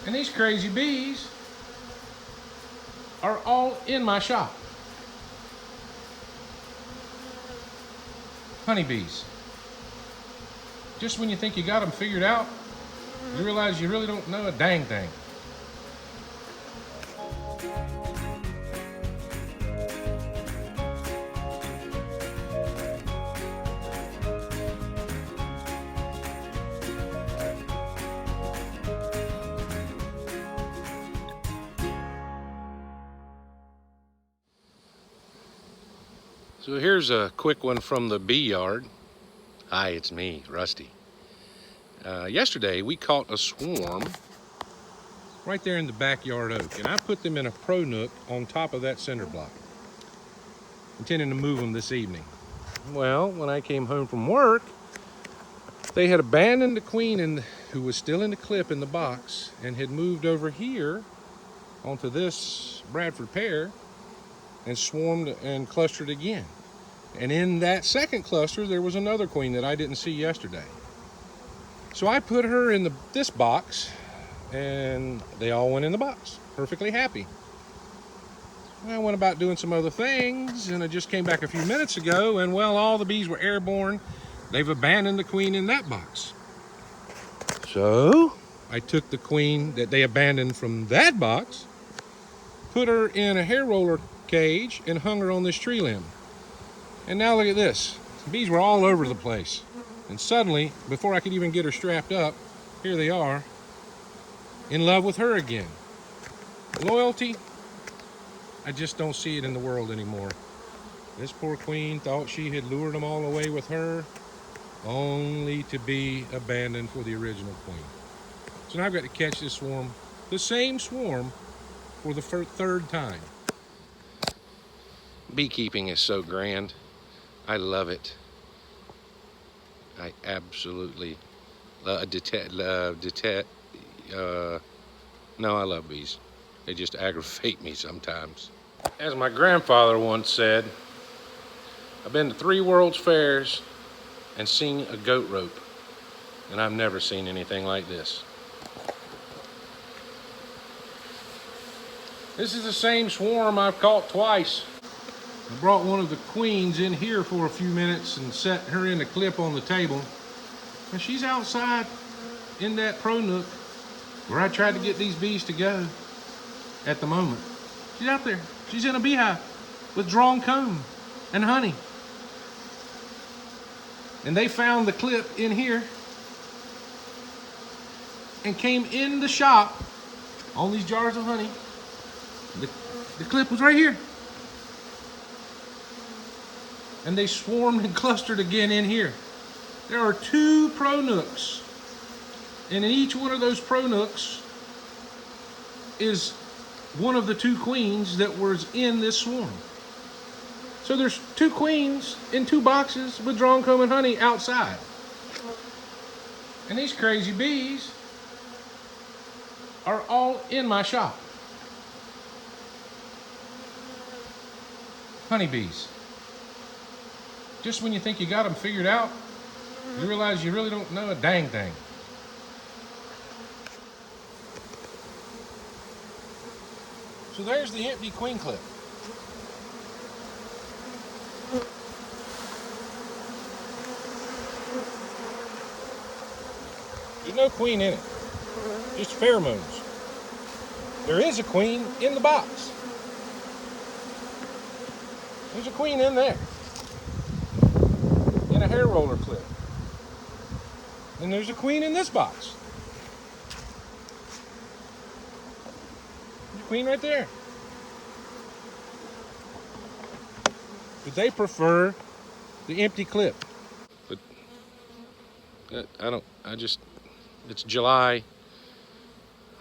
And these crazy bees are all in my shop. Honeybees. Just when you think you got them figured out, you realize you really don't know a dang thing. So here's a quick one from the bee yard. Hi, it's me, Rusty. Yesterday we caught a swarm right there in the backyard oak, and I put them in a pro nook on top of that cinder block, intending to move them this evening. Well, when I came home from work, they had abandoned the queen who was still in the clip in the box and had moved over here onto this Bradford pear and swarmed and clustered again. And in that second cluster, there was another queen that I didn't see yesterday. So I put her in this box, and they all went in the box, perfectly happy. I went about doing some other things, and I just came back a few minutes ago, and well, all the bees were airborne. They've abandoned the queen in that box. So I took the queen that they abandoned from that box, put her in a hair roller cage, and hung her on this tree limb. And now look at this. The bees were all over the place. And suddenly, before I could even get her strapped up, here they are, in love with her again. Loyalty, I just don't see it in the world anymore. This poor queen thought she had lured them all away with her, only to be abandoned for the original queen. So now I've got to catch this swarm, the same swarm, for the third time. Beekeeping is so grand. I love it. I absolutely love no, I love bees. They just aggravate me sometimes. As my grandfather once said, I've been to 3 World's Fairs and seen a goat rope, and I've never seen anything like this. This is the same swarm I've caught twice. I brought one of the queens in here for a few minutes and set her in the clip on the table. And she's outside in that pro nook where I tried to get these bees to go at the moment. She's out there. She's in a beehive with drawn comb and honey. And they found the clip in here and came in the shop on these jars of honey. The clip was right here. And they swarmed and clustered again in here. There are 2 pro nooks. And in each one of those pro nooks is one of the 2 queens that was in this swarm. So there's 2 queens in 2 boxes with drawn comb and honey outside. And these crazy bees are all in my shop. Honeybees. Just when you think you got them figured out, you realize you really don't know a dang thing. So there's the empty queen clip. There's no queen in it, just pheromones. There is a queen in the box. There's a queen in there, in a hair roller clip. And there's a queen in this box. There's a queen right there. But they prefer the empty clip. But it's July.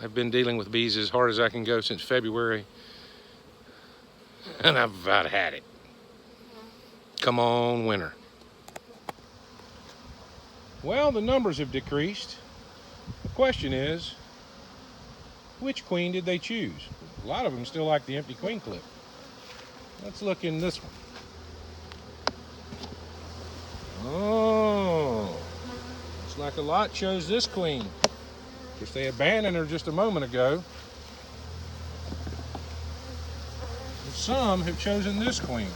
I've been dealing with bees as hard as I can go since February. And I've about had it. Come on, winter. Well, the numbers have decreased. The question is, which queen did they choose? A lot of them still like the empty queen clip. Let's look in this one. Oh, looks like a lot chose this queen. If they abandoned her just a moment ago, some have chosen this queen.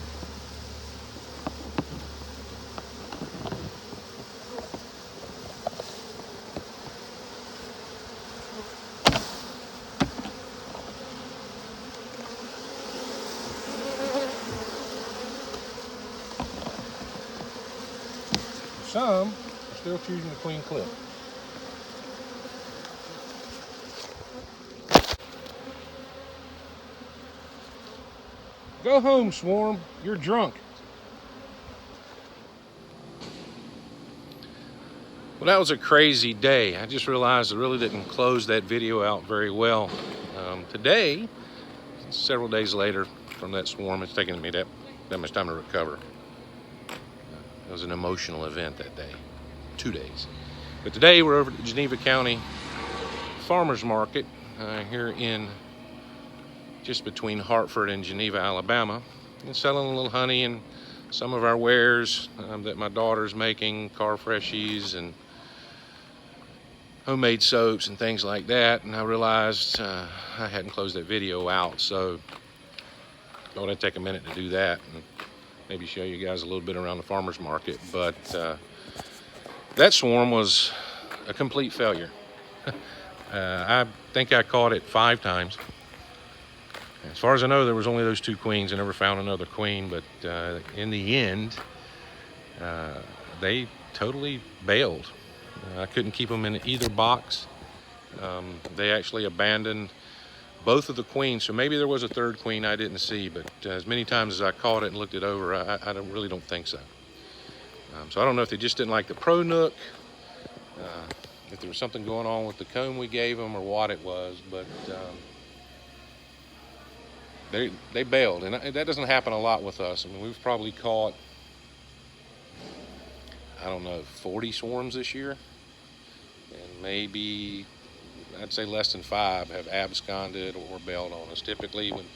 Some are still choosing the queen clip. Go home, swarm. You're drunk. Well, that was a crazy day. I just realized I really didn't close that video out very well. Today, several days later from that swarm, it's taken me that much time to recover. It was an emotional event that day, 2 days. But today we're over at the Geneva County Farmers Market here in just between Hartford and Geneva, Alabama, and selling a little honey and some of our wares that my daughter's making, car freshies and homemade soaps and things like that. And I realized I hadn't closed that video out, so I thought I'd take a minute to do that and maybe show you guys a little bit around the farmers market. But that swarm was a complete failure. I think I caught it 5 times. As far as I know, there was only those 2 queens. I never found another queen, but in the end, they totally bailed. I couldn't keep them in either box. They actually abandoned both of the queens, so maybe there was a 3rd queen I didn't see, but as many times as I caught it and looked it over, I really don't think so. So I don't know if they just didn't like the Pro Nook, if there was something going on with the comb we gave them, or what it was, but they bailed, and that doesn't happen a lot with us. I mean, we've probably caught, I don't know, 40 swarms this year, and maybe I'd say less than 5 have absconded or bailed on us. Typically, when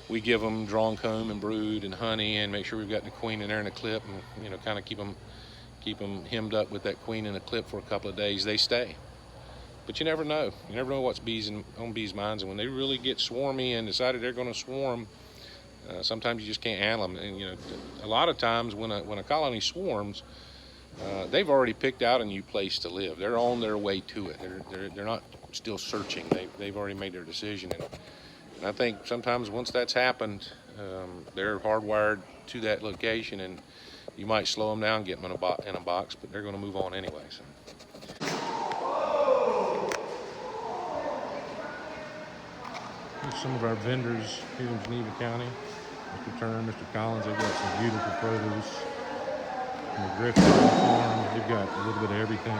we give them drawn comb and brood and honey and make sure we've got the queen in there in a clip, and kind of keep them hemmed up with that queen in a clip for a couple of days, they stay. But you never know. You never know what's on bees' minds, and when they really get swarmy and decided they're going to swarm, sometimes you just can't handle them. And a lot of times when a colony swarms, they've already picked out a new place to live. They're on their way to it. They're not still searching. They've already made their decision. And I think sometimes once that's happened, they're hardwired to that location, and you might slow them down, get them in a box, but they're going to move on anyway. So. Here's some of our vendors here in Geneva County. Mr. Turner, Mr. Collins, they've got some beautiful produce. From the Griffin Farm, they've got a little bit of everything.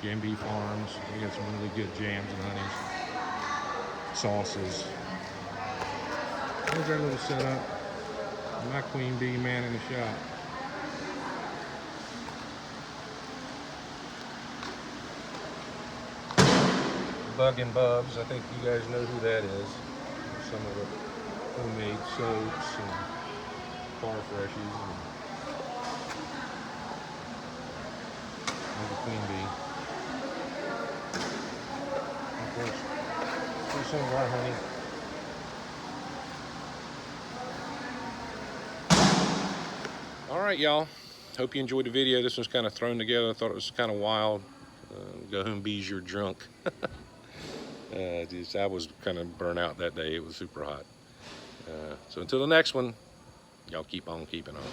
G&B Farms, they got some really good jams and honeys, sauces. There's our little setup. My queen bee man in the shop. Bug and Bubs, I think you guys know who that is. Some of the homemade soaps and car freshies. And the queen bee. Of course, here's some of our honey. All right, y'all. Hope you enjoyed the video. This one's kind of thrown together. I thought it was kind of wild. Go home, bees, you're drunk. I was kind of burnt out that day. It was super hot. So until the next one, y'all keep on keeping on.